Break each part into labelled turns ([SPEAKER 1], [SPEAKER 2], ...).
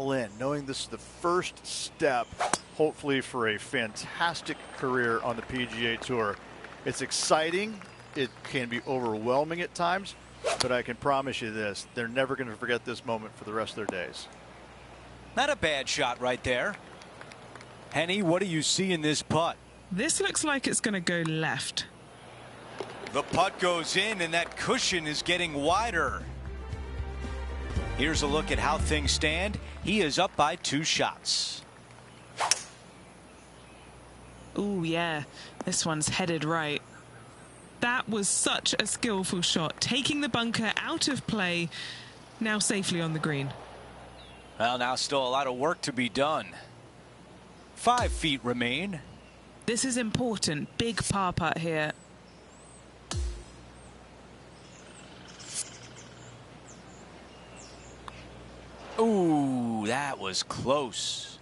[SPEAKER 1] all in, knowing this is the first step, hopefully, for a fantastic career on the PGA Tour. It's exciting. It can be overwhelming at times, but I can promise you this, they're never going to forget this moment for the rest of their days.
[SPEAKER 2] Not a bad shot right there. Henny, what do you see in this putt?
[SPEAKER 3] This looks like it's going to go left.
[SPEAKER 2] The putt goes in, and that cushion is getting wider. Here's a look at how things stand. He is up by 2 shots.
[SPEAKER 3] Oh, yeah. This one's headed right. That was such a skillful shot, taking the bunker out of play, now safely on the green.
[SPEAKER 2] Well, now still a lot of work to be done. 5 feet remain.
[SPEAKER 3] This is important. Big par putt here.
[SPEAKER 2] Ooh, that was close.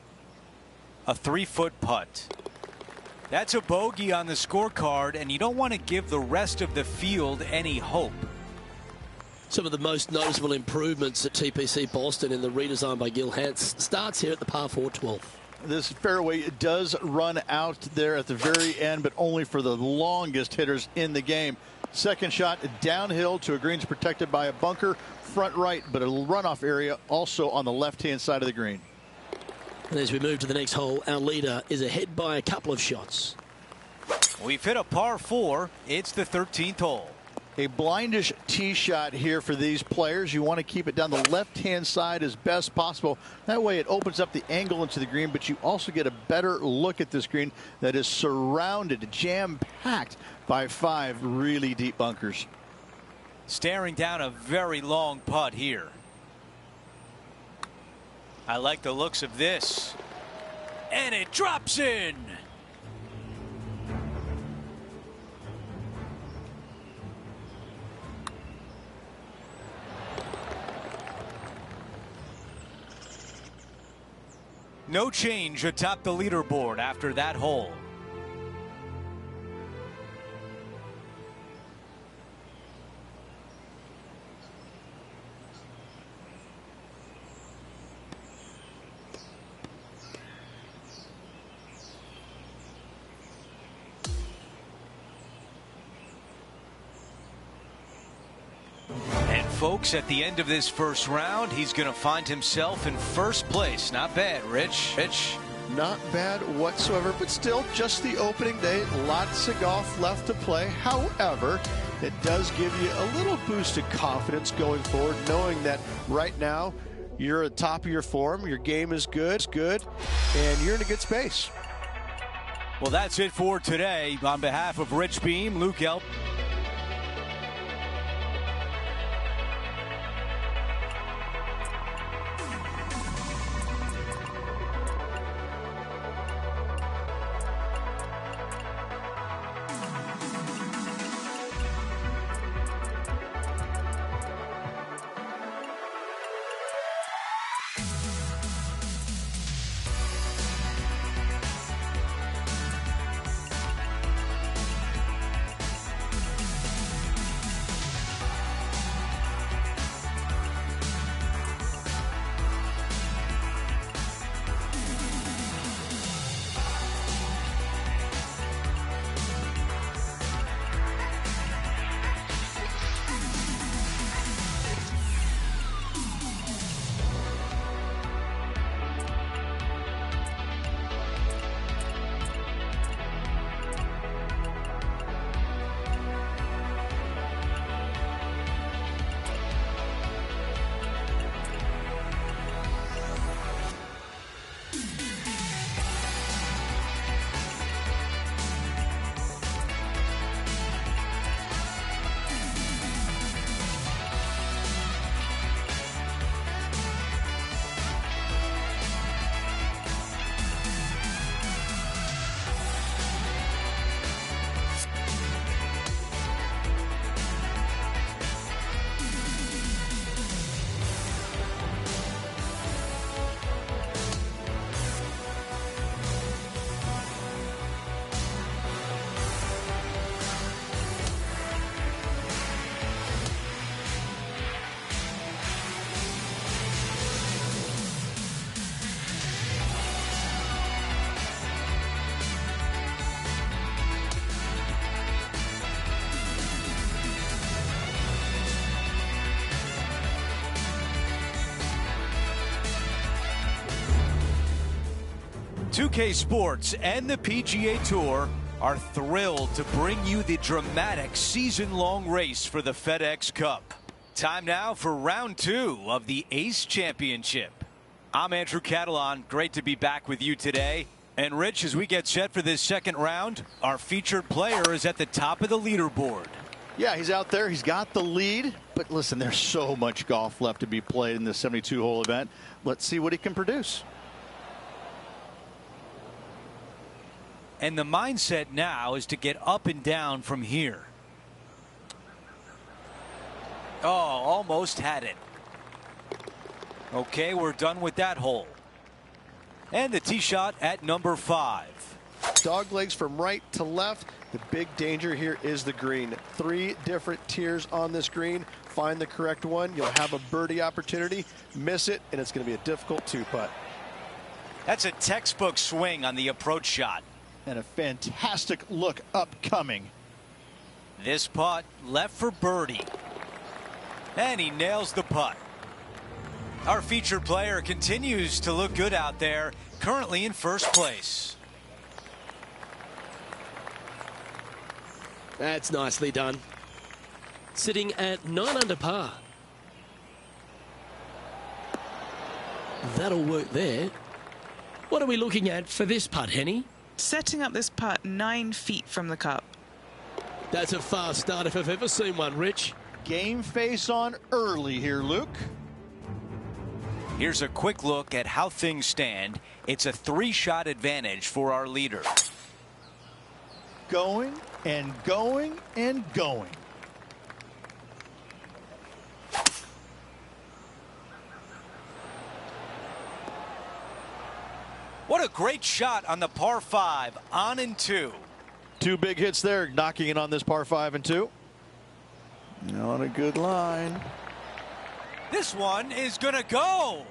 [SPEAKER 2] A 3-foot putt. That's a bogey on the scorecard, and you don't want to give the rest of the field any hope.
[SPEAKER 4] Some of the most noticeable improvements at TPC Boston in the redesign by Gil Hance starts here at the par 4 12th.
[SPEAKER 1] This fairway does run out there at the very end, but only for the longest hitters in the game. Second shot downhill to a greens protected by a bunker, front right, but a runoff area also on the left-hand side of the green.
[SPEAKER 4] And as we move to the next hole, our leader is ahead by a couple of shots.
[SPEAKER 2] We've hit a par 4. It's the 13th hole.
[SPEAKER 1] A blindish tee shot here for these players. You want to keep it down the left-hand side as best possible. That way it opens up the angle into the green, but you also get a better look at this green that is surrounded, jam-packed by 5 really deep bunkers.
[SPEAKER 2] Staring down a very long putt here. I like the looks of this. And it drops in. No change atop the leaderboard after that hole. Folks, at the end of this first round, he's going to find himself in first place. Not bad, Rich.
[SPEAKER 1] Not bad whatsoever, but still just the opening day. Lots of golf left to play. However, it does give you a little boost of confidence going forward, knowing that right now you're at the top of your form, your game is good, and you're in a good space.
[SPEAKER 2] Well, that's it for today. On behalf of Rich Beam, Luke Elp. 2K Sports and the PGA Tour are thrilled to bring you the dramatic season-long race for the FedEx Cup. Time now for round 2 of the Ace Championship. I'm Andrew Catalan. Great to be back with you today. And Rich, as we get set for this second round, our featured player is at the top of the leaderboard.
[SPEAKER 1] Yeah, he's out there. He's got the lead. But listen, there's so much golf left to be played in this 72-hole event. Let's see what he can produce.
[SPEAKER 2] And the mindset now is to get up and down from here. Oh, almost had it. Okay, we're done with that hole. And the tee shot at number 5.
[SPEAKER 1] Dog legs from right to left. The big danger here is the green. 3 different tiers on this green. Find the correct one. You'll have a birdie opportunity. Miss it, and it's going to be a difficult 2-putt.
[SPEAKER 2] That's a textbook swing on the approach shot.
[SPEAKER 1] And a fantastic look upcoming.
[SPEAKER 2] This putt left for birdie. And he nails the putt. Our featured player continues to look good out there, currently in first place.
[SPEAKER 4] That's nicely done. Sitting at 9 under par. That'll work there. What are we looking at for this putt, Henny?
[SPEAKER 3] Setting up this putt 9 feet from the cup.
[SPEAKER 4] That's a fast start if I've ever seen one, Rich.
[SPEAKER 1] Game face on early here, Luke.
[SPEAKER 2] Here's a quick look at how things stand. It's a 3-shot advantage for our leader.
[SPEAKER 1] Going and going and going.
[SPEAKER 2] What a great shot on the par 5, on and 2.
[SPEAKER 1] 2 big hits there, knocking in on this par 5 and 2. On a good line.
[SPEAKER 2] This one is gonna go.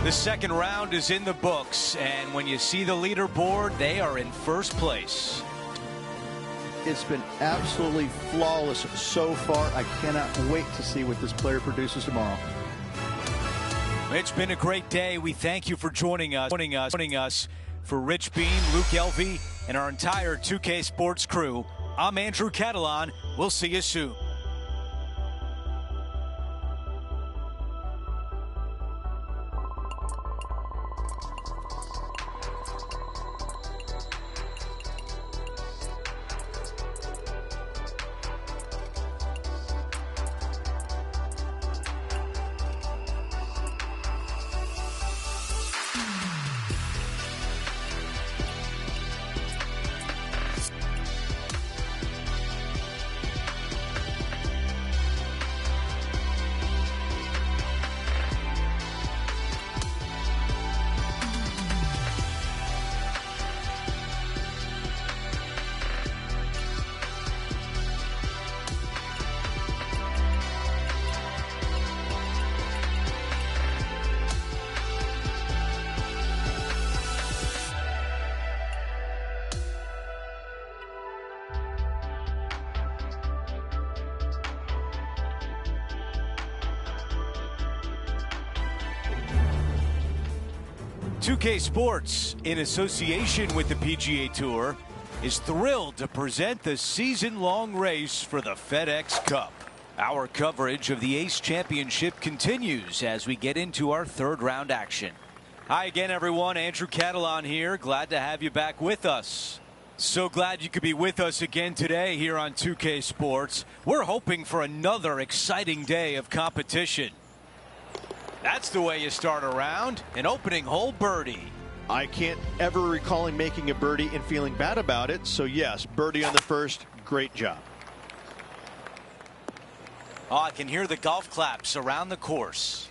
[SPEAKER 2] The second round is in the books, and when you see the leaderboard, they are in first place.
[SPEAKER 1] It's been absolutely flawless so far. I cannot wait to see what this player produces tomorrow.
[SPEAKER 2] It's been a great day. We thank you for joining us. For Rich Bean, Luke Elvey, and our entire 2K Sports crew, I'm Andrew Catalan. We'll see you soon. .2K Sports, in association with the PGA Tour, is thrilled to present the season-long race for the FedEx Cup. Our coverage of the Ace Championship continues as we get into our third round action. Hi again, everyone. Andrew Catalan here. Glad to have you back with us. So glad you could be with us again today here on 2K Sports. We're hoping for another exciting day of competition. That's the way you start a round. An opening hole birdie.
[SPEAKER 1] I can't ever recall him making a birdie and feeling bad about it. So yes, birdie on the first. Great job.
[SPEAKER 2] Oh, I can hear the golf claps around the course.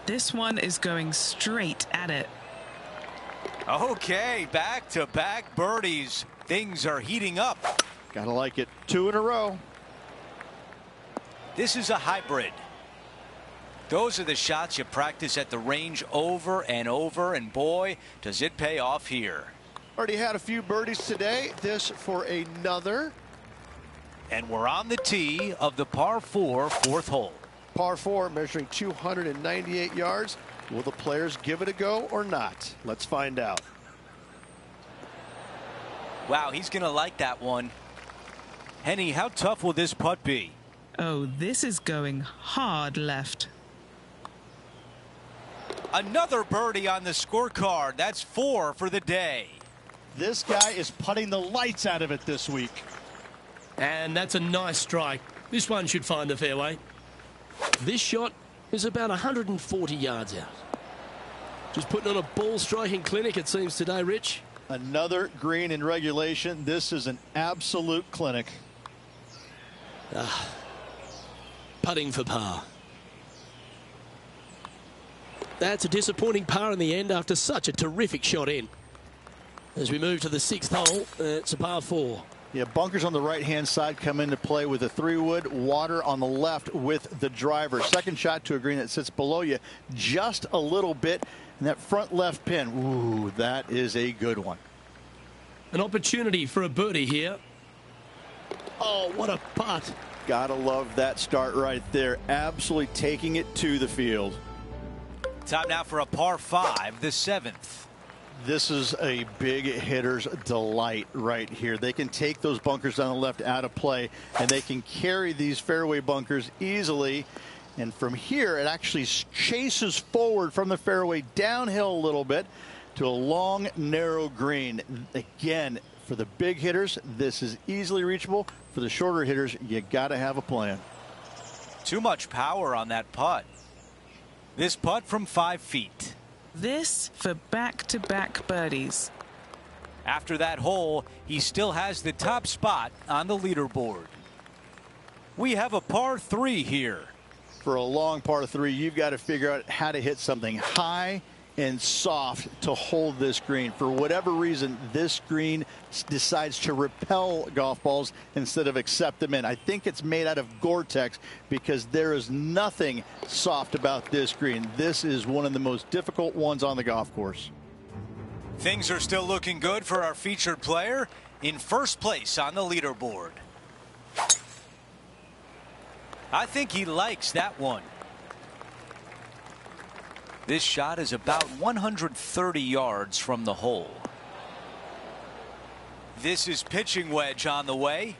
[SPEAKER 3] This one is going straight at it.
[SPEAKER 2] Okay, back-to-back birdies. Things are heating up.
[SPEAKER 1] Gotta like it. 2 in a row.
[SPEAKER 2] This is a hybrid. Those are the shots you practice at the range over and over, and boy, does it pay off here.
[SPEAKER 1] Already had a few birdies today. This for another.
[SPEAKER 2] And we're on the tee of the par 4 fourth hole.
[SPEAKER 1] Par 4 measuring 298 yards. Will the players give it a go or not? Let's find out.
[SPEAKER 2] Wow, he's going to like that one. Henny, how tough will this putt be?
[SPEAKER 3] Oh, this is going hard left.
[SPEAKER 2] Another birdie on the scorecard. That's 4 for the day.
[SPEAKER 1] This guy is putting the lights out of it this week.
[SPEAKER 4] And that's a nice strike. This one should find the fairway. This shot is about 140 yards out. Just putting on a ball striking clinic, it seems, today, Rich.
[SPEAKER 1] Another green in regulation. This is an absolute clinic.
[SPEAKER 4] Putting for par. That's a disappointing par in the end after such a terrific shot in. As we move to the 6th hole, it's a par 4.
[SPEAKER 1] Yeah, bunkers on the right-hand side come into play with a 3-wood, water on the left with the driver. Second shot to a green that sits below you just a little bit. And that front left pin, ooh, that is a good one.
[SPEAKER 4] An opportunity for a birdie here. Oh, what a putt.
[SPEAKER 1] Gotta love that start right there. Absolutely taking it to the field.
[SPEAKER 2] Time now for a par 5, the 7th.
[SPEAKER 1] This is a big hitter's delight right here. They can take those bunkers on the left out of play, and they can carry these fairway bunkers easily. And from here, it actually chases forward from the fairway downhill a little bit to a long, narrow green. Again, for the big hitters, this is easily reachable. For the shorter hitters, you got to have a plan.
[SPEAKER 2] Too much power on that putt. This putt from 5 feet.
[SPEAKER 3] This for back-to-back birdies.
[SPEAKER 2] After that hole, he still has the top spot on the leaderboard. We have a par 3 here.
[SPEAKER 1] For a long par 3, you've got to figure out how to hit something high and soft to hold this green. For whatever reason, this green decides to repel golf balls instead of accept them in. I think it's made out of Gore-Tex because there is nothing soft about this green. This is one of the most difficult ones on the golf course.
[SPEAKER 2] Things are still looking good for our featured player in first place on the leaderboard. I think he likes that one. This shot is about 130 yards from the hole. This is pitching wedge on the way.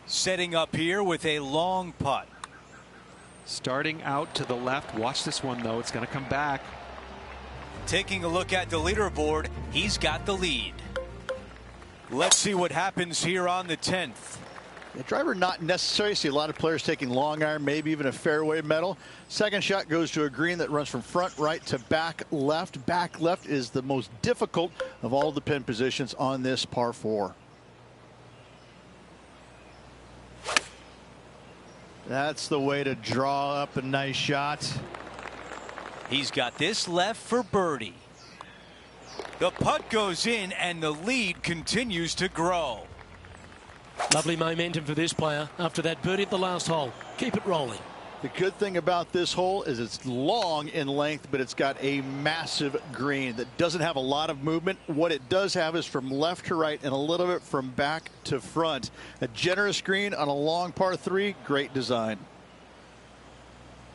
[SPEAKER 2] Setting up here with a long putt.
[SPEAKER 5] Starting out to the left. Watch this one, though. It's going to come back.
[SPEAKER 2] Taking a look at the leaderboard, he's got the lead. Let's see what happens here on the 10th.
[SPEAKER 1] The driver not necessary. See a lot of players taking long iron, maybe even a fairway metal. Second shot goes to a green that runs from front right to back left. Back left is the most difficult of all the pin positions on this par 4. That's the way to draw up a nice shot.
[SPEAKER 2] He's got this left for birdie. The putt goes in and the lead continues to grow.
[SPEAKER 4] Lovely momentum for this player after that birdie at the last hole. Keep it rolling.
[SPEAKER 1] The good thing about this hole is it's long in length, but it's got a massive green that doesn't have a lot of movement. What it does have is from left to right and a little bit from back to front. A generous green on a long par 3. Great design.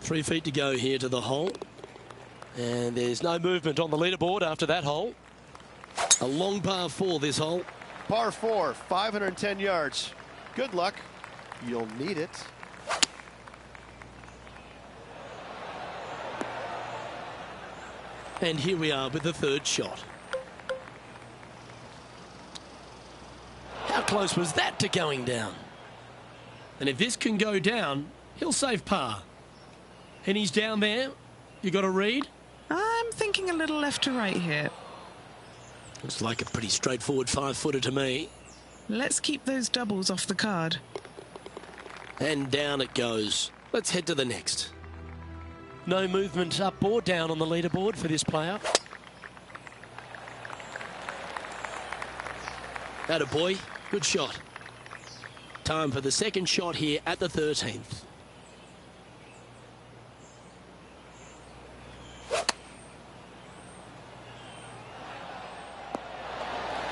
[SPEAKER 4] 3 feet to go here to the hole. And there's no movement on the leaderboard after that hole. A long par 4 this hole.
[SPEAKER 1] Par 4, 510 yards. Good luck. You'll need it.
[SPEAKER 4] And here we are with the third shot. How close was that to going down? And if this can go down, he'll save par. And he's down there. You got a read?
[SPEAKER 3] I'm thinking a little left to right here.
[SPEAKER 4] Looks like a pretty straightforward 5-footer to me.
[SPEAKER 3] Let's keep those doubles off the card.
[SPEAKER 4] And down it goes. Let's head to the next. No movement up or down on the leaderboard for this player. Attaboy, good shot. Time for the second shot here at the 13th.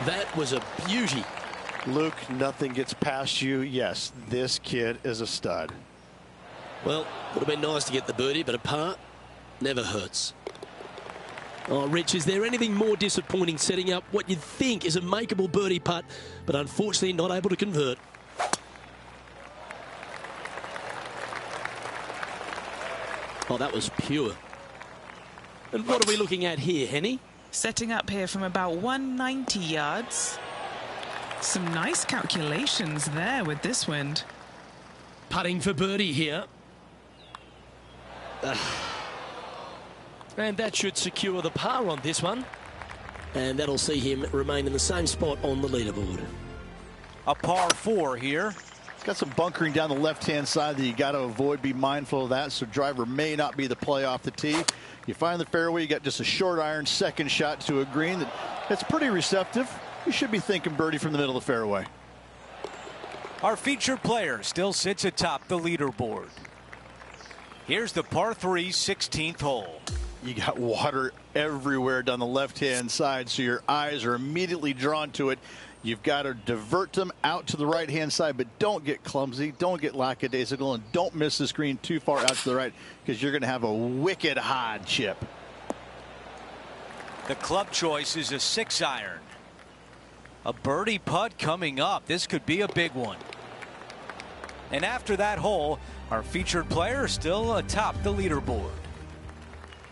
[SPEAKER 4] That was a beauty.
[SPEAKER 1] Luke, nothing gets past you. Yes, this kid is a stud.
[SPEAKER 4] Well, would have been nice to get the birdie, but a par never hurts. Oh, Rich, is there anything more disappointing setting up what you'd think is a makeable birdie putt, but unfortunately not able to convert? Oh, that was pure. And what are we looking at here, Henny?
[SPEAKER 3] Setting up here from about 190 yards. Some nice calculations there with this wind.
[SPEAKER 4] Putting for birdie here. And that should secure the par on this one. And that'll see him remain in the same spot on the leaderboard.
[SPEAKER 2] A par 4 here.
[SPEAKER 1] It's got some bunkering down the left-hand side that you got to avoid. Be mindful of that. So driver may not be the play off the tee. You find the fairway. You got just a short iron second shot to a green that's pretty receptive. You should be thinking birdie from the middle of the fairway.
[SPEAKER 2] Our featured player still sits atop the leaderboard. Here's the par 3 16th hole.
[SPEAKER 1] You got water everywhere down the left-hand side, so your eyes are immediately drawn to it. You've got to divert them out to the right-hand side, but don't get clumsy, don't get lackadaisical, and don't miss the screen too far out to the right, because you're going to have a wicked hard chip.
[SPEAKER 2] The club choice is a 6-iron. A birdie putt coming up. This could be a big one. And after that hole, our featured player still atop the leaderboard.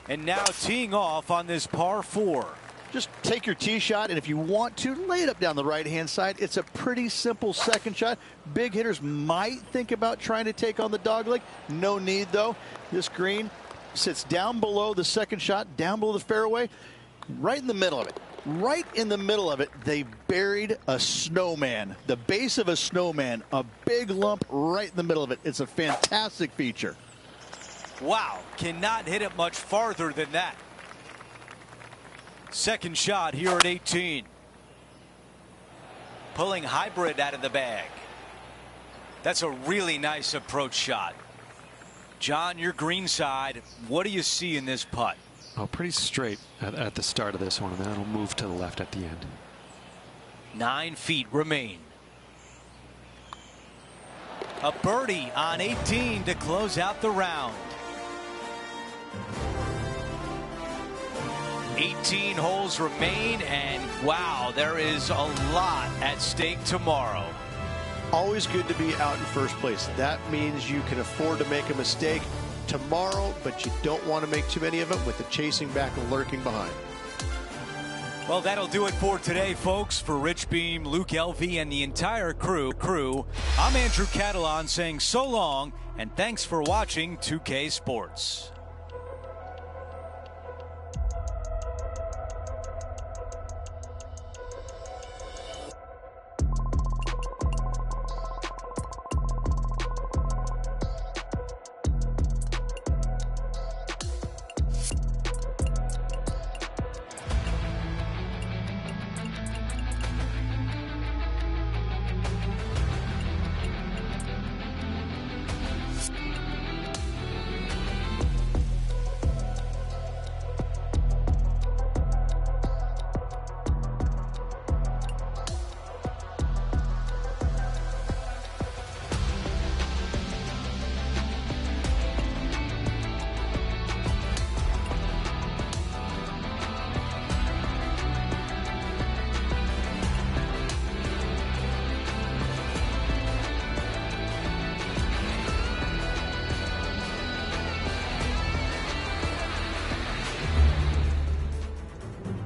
[SPEAKER 2] And now teeing off on this par 4.
[SPEAKER 1] Just take your tee shot, and if you want to, lay it up down the right-hand side. It's a pretty simple second shot. Big hitters might think about trying to take on the dogleg. No need, though. This green sits down below the second shot, down below the fairway, right in the middle of it. Right in the middle of it, they buried a snowman. The base of a snowman, a big lump right in the middle of it. It's a fantastic feature.
[SPEAKER 2] Wow, cannot hit it much farther than that. Second shot here at 18. Pulling hybrid out of the bag. That's a really nice approach shot. John, your green side, what do you see in this putt?
[SPEAKER 5] Oh, pretty straight at the start of this one, and then it'll move to the left at the end.
[SPEAKER 2] 9 feet remain. A birdie on 18 to close out the round. 18 holes remain, and wow, there is a lot at stake tomorrow.
[SPEAKER 1] Always good to be out in first place. That means you can afford to make a mistake tomorrow, but you don't want to make too many of them with the chasing back and lurking behind.
[SPEAKER 2] Well, that'll do it for today, folks. For Rich Beam, Luke Elvey, and the entire crew, I'm Andrew Catalan saying so long, and thanks for watching 2K Sports.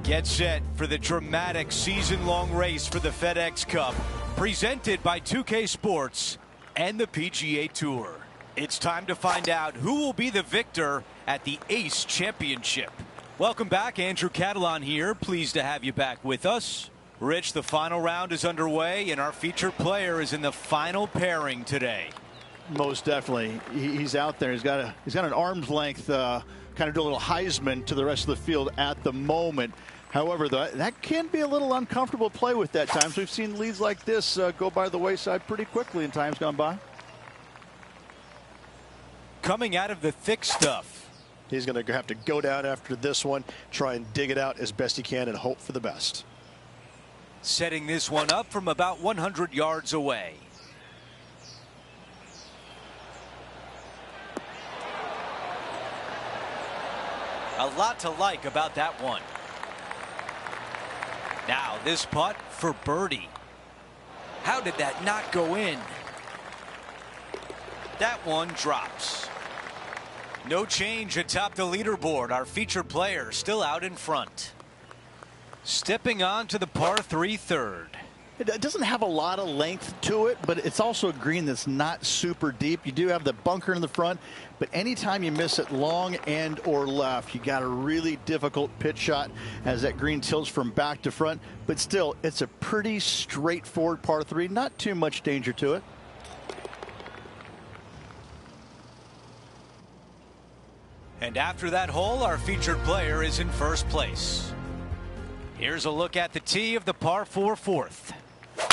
[SPEAKER 2] Get set for the dramatic season-long race for the FedEx Cup, presented by 2K Sports and the PGA Tour. It's time to find out who will be the victor at the Ace Championship. Welcome back. Andrew Catalan here. Pleased to have you back with us. Rich, the final round is underway, and our featured player is in the final pairing today.
[SPEAKER 1] Most definitely. He's out there. He's got an arm's length kind of do a little Heisman to the rest of the field at the moment. However, that can be a little uncomfortable to play with at times. We've seen leads like this go by the wayside pretty quickly in times gone by.
[SPEAKER 2] Coming out of the thick stuff.
[SPEAKER 6] He's going to have to go down after this one, try and dig it out as best he can and hope for the best.
[SPEAKER 2] Setting this one up from about 100 yards away. A lot to like about that one. Now this putt for birdie. How did that not go in? That one drops. No change atop the leaderboard. Our featured player still out in front. Stepping on to the par 3 third.
[SPEAKER 1] It doesn't have a lot of length to it, but it's also a green that's not super deep. You do have the bunker in the front, but anytime you miss it long and or left, you got a really difficult pitch shot as that green tilts from back to front. But still, it's a pretty straightforward par 3. Not too much danger to it.
[SPEAKER 2] And after that hole, our featured player is in first place. Here's a look at the tee of the par 4 fourth.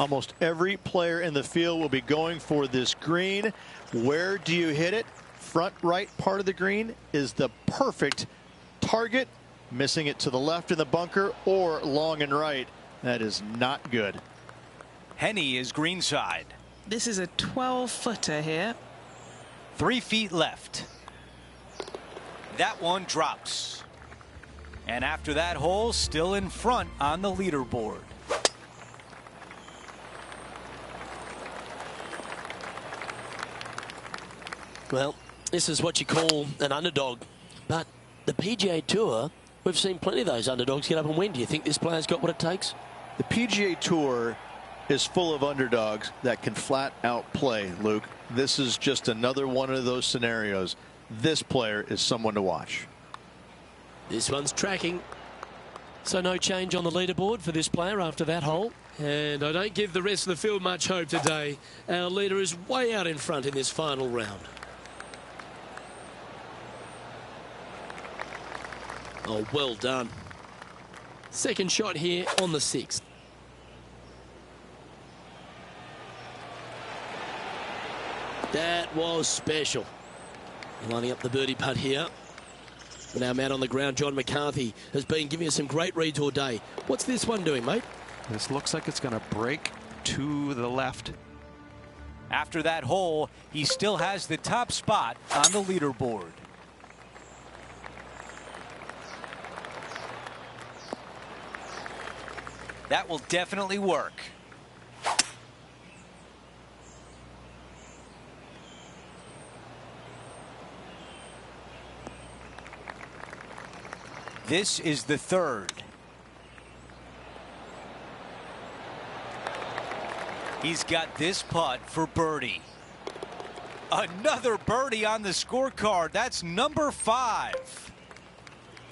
[SPEAKER 1] Almost every player in the field will be going for this green. Where do you hit it? Front right part of the green is the perfect target. Missing it to the left in the bunker or long and right. That is not good.
[SPEAKER 2] Henny is greenside.
[SPEAKER 3] This is a 12-footer here.
[SPEAKER 2] 3 feet left. That one drops. And after that hole, still in front on the leaderboard.
[SPEAKER 4] Well, this is what you call an underdog. But the PGA Tour, we've seen plenty of those underdogs get up and win. Do you think this player's got what it takes?
[SPEAKER 1] The PGA Tour is full of underdogs that can flat out play, Luke. This is just another one of those scenarios. This player is someone to watch.
[SPEAKER 4] This one's tracking. So no change on the leaderboard for this player after that hole. And I don't give the rest of the field much hope today. Our leader is way out in front in this final round. Oh, well done. Second shot here on the 6th. That was special. Lining up the birdie putt here. And our man on the ground, John McCarthy, has been giving us some great reads all day. What's this one doing, mate?
[SPEAKER 5] This looks like it's going to break to the left.
[SPEAKER 2] After that hole, he still has the top spot on the leaderboard. That will definitely work. This is the third. He's got this putt for birdie. Another birdie on the scorecard. That's number 5.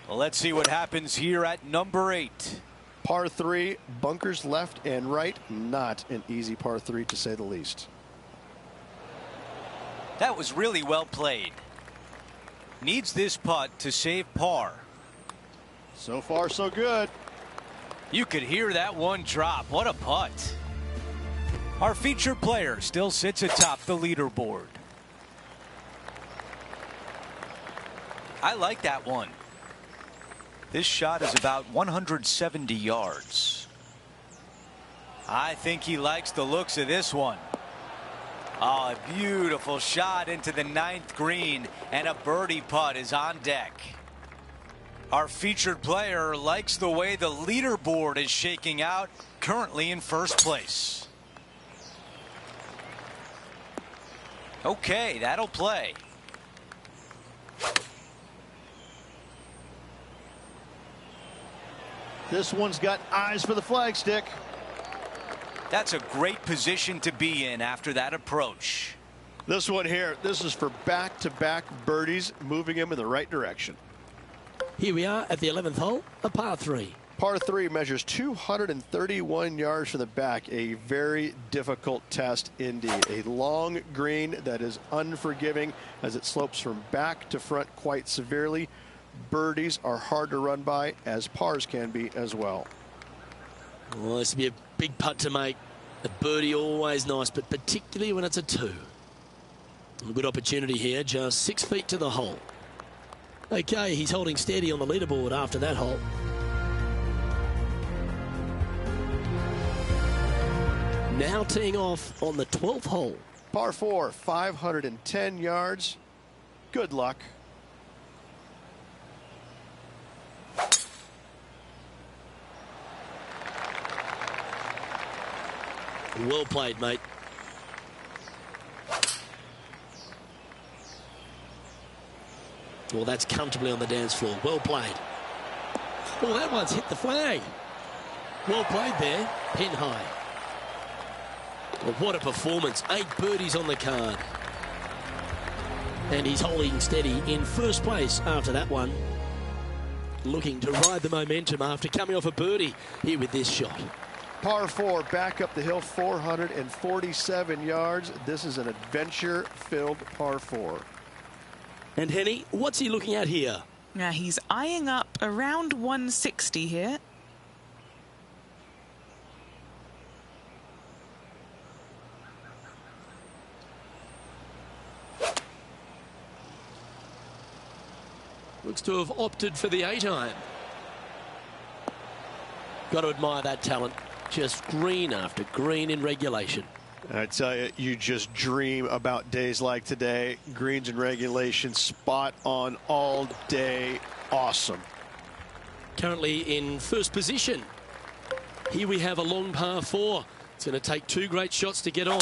[SPEAKER 2] Well, let's see what happens here at number 8.
[SPEAKER 6] Par 3, bunkers left and right. Not an easy par 3 to say the least.
[SPEAKER 2] That was really well played. Needs this putt to save par.
[SPEAKER 1] So far, so good.
[SPEAKER 2] You could hear that one drop. What a putt. Our featured player still sits atop the leaderboard. I like that one. This shot is about 170 yards. I think he likes the looks of this one. Oh, a beautiful shot into the 9th green, and a birdie putt is on deck. Our featured player likes the way the leaderboard is shaking out, currently in first place. Okay, that'll play.
[SPEAKER 1] This one's got eyes for the flagstick.
[SPEAKER 2] That's a great position to be in after that approach.
[SPEAKER 6] This one here, this is for back-to-back birdies, moving him in the right direction.
[SPEAKER 4] Here we are at the 11th hole, a par 3.
[SPEAKER 6] Par 3 measures 231 yards from the back. A very difficult test indeed. A long green that is unforgiving as it slopes from back to front quite severely. Birdies are hard to run by, as pars can be as well.
[SPEAKER 4] Well, this will be a big putt to make. A birdie always nice, but particularly when it's a 2. A good opportunity here, just 6 feet to the hole. Okay, he's holding steady on the leaderboard after that hole. Now teeing off on the 12th hole.
[SPEAKER 6] Par 4, 510 yards. Good luck.
[SPEAKER 4] Well played, mate. Well, that's comfortably on the dance floor. Well played. Well, that one's hit the flag. Well played there. Pin high. Well, what a performance. 8 birdies on the card. And he's holding steady in first place after that one. Looking to ride the momentum after coming off a birdie here with this shot.
[SPEAKER 6] Par 4, back up the hill, 447 yards. This is an adventure-filled par 4.
[SPEAKER 4] And Henny, what's he looking at here?
[SPEAKER 3] Now he's eyeing up around 160 here.
[SPEAKER 4] Looks to have opted for the 8-iron. Got to admire that talent. Just green after green in regulation.
[SPEAKER 6] I tell you, you just dream about days like today. Greens in regulation, spot on all day. Awesome.
[SPEAKER 4] Currently in first position. Here we have a long par 4. It's going to take 2 great shots to get on.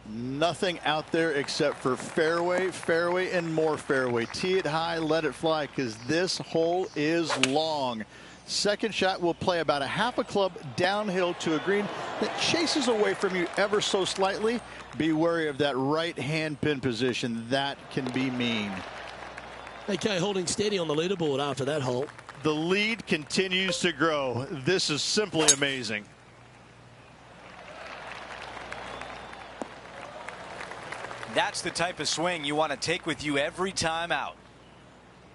[SPEAKER 7] Nothing out there except for fairway, fairway, and more fairway. Tee it high, let it fly, because this hole is long. Second shot will play about a half a club downhill to a green that chases away from you ever so slightly. Be wary of that right hand pin position. That can be mean.
[SPEAKER 4] Okay, holding steady on the leaderboard after that hole.
[SPEAKER 7] The lead continues to grow. This is simply amazing.
[SPEAKER 2] That's the type of swing you want to take with you every time out.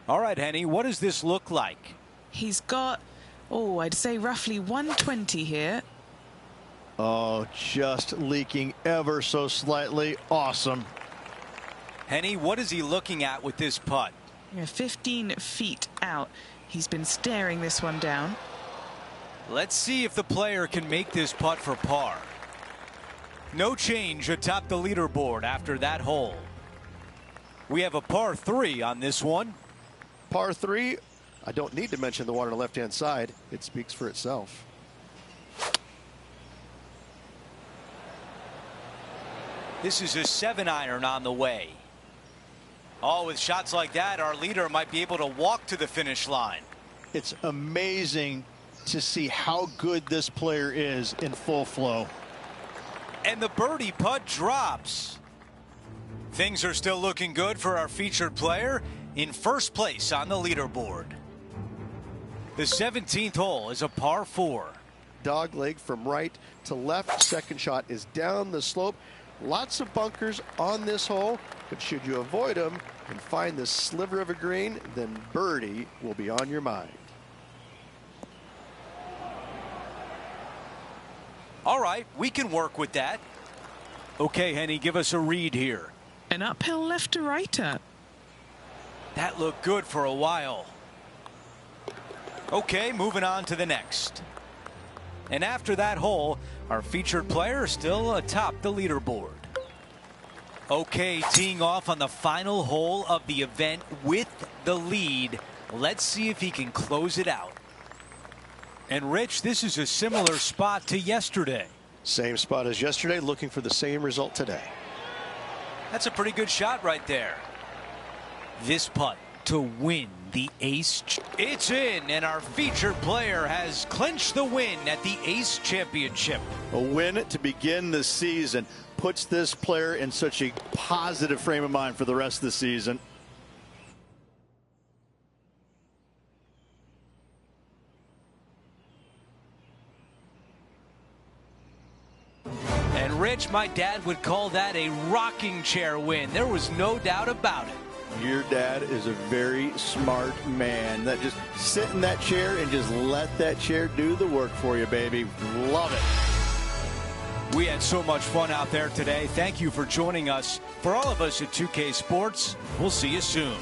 [SPEAKER 2] All right, Henny, what does this look like?
[SPEAKER 3] He's got, oh, I'd say roughly 120 here.
[SPEAKER 7] Oh, just leaking ever so slightly. Awesome.
[SPEAKER 2] Henny, what is he looking at with this putt?
[SPEAKER 3] 15 feet out. He's been staring this one down.
[SPEAKER 2] Let's see if the player can make this putt for par. No change atop the leaderboard after that hole. We have a par 3 on this one.
[SPEAKER 6] Par 3, I don't need to mention the one on the left-hand side. It speaks for itself.
[SPEAKER 2] This is a 7-iron on the way. Oh, with shots like that, our leader might be able to walk to the finish line.
[SPEAKER 7] It's amazing to see how good this player is in full flow.
[SPEAKER 2] And the birdie putt drops. Things are still looking good for our featured player in first place on the leaderboard. The 17th hole is a par 4.
[SPEAKER 6] Dog leg from right to left. Second shot is down the slope. Lots of bunkers on this hole, but should you avoid them and find this sliver of a green, then birdie will be on your mind.
[SPEAKER 2] All right, we can work with that. Okay, Henny, give us a read here.
[SPEAKER 3] An uphill left to righter.
[SPEAKER 2] That looked good for a while. Okay, moving on to the next. And after that hole, our featured player still atop the leaderboard. Okay, teeing off on the final hole of the event with the lead. Let's see if he can close it out. And Rich, this is a similar spot to yesterday.
[SPEAKER 6] Same spot as yesterday, looking for the same result today.
[SPEAKER 2] That's a pretty good shot right there. This putt to win the Ace. It's in, and our featured player has clinched the win at the Ace Championship.
[SPEAKER 7] A win to begin the season puts this player in such a positive frame of mind for the rest of the season.
[SPEAKER 2] And Rich, my dad would call that a rocking chair win. There was no doubt about it.
[SPEAKER 7] Your dad is a very smart man. That just sit in that chair and just let that chair do the work for you, baby. Love it.
[SPEAKER 2] We had so much fun out there today. Thank you for joining us. For all of us at 2K Sports, we'll see you soon.